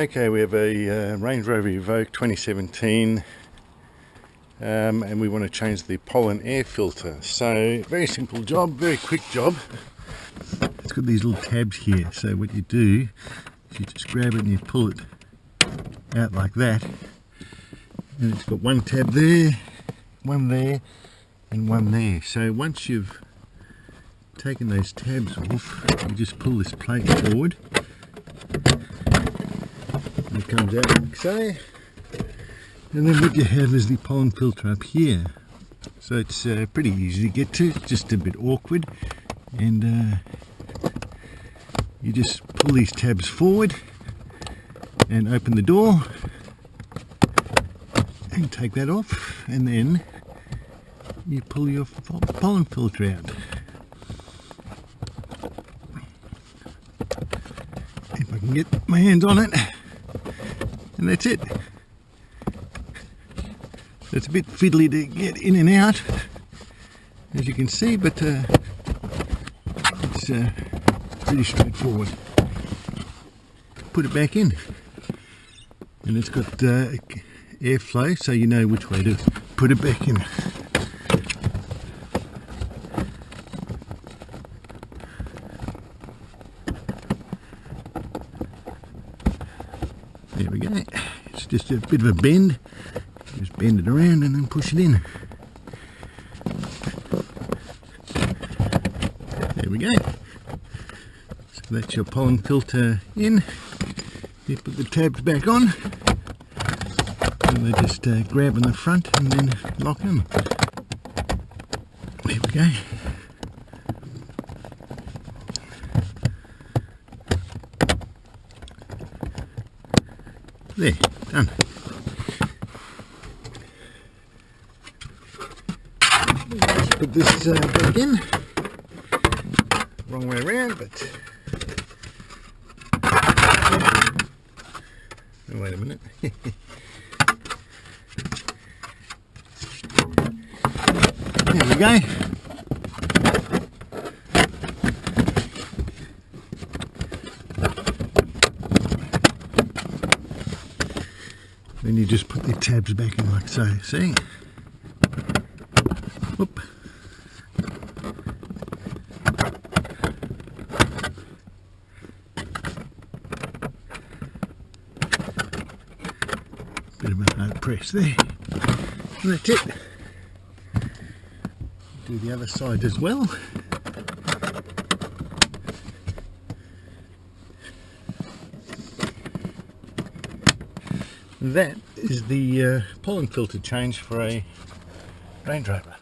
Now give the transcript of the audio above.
Okay, we have a Range Rover Evoque 2017 and we want to change the pollen air filter. So very simple job, very quick job. It's got these little tabs here, so what you do is you just grab it and you pull it out like that, and it's got one tab there, one there and one there. So once you've taken those tabs off, you just pull this plate forward. It comes out like so, and then what you have is the pollen filter up here. So it's pretty easy to get to, it's just a bit awkward, and you just pull these tabs forward and open the door and take that off, and then you pull your pollen filter out. If I can get my hands on it. And that's it. It's a bit fiddly to get in and out, as you can see, but it's pretty straightforward. Put it back in, and it's got airflow, so you know which way to put it back in. There we go. It's just a bit of a bend. Just bend it around and then push it in. There we go. So that's your pollen filter in. You put the tabs back on, and they just grab on the front and then lock in. There we go. There, done. Let's put this back in. Wrong way around, but... Oh, wait a minute. There we go. Then you just put the tabs back in like so, see? Whoop. Bit of a hard press there. And that's it. Do the other side as well. That is the pollen filter change for a Range Rover.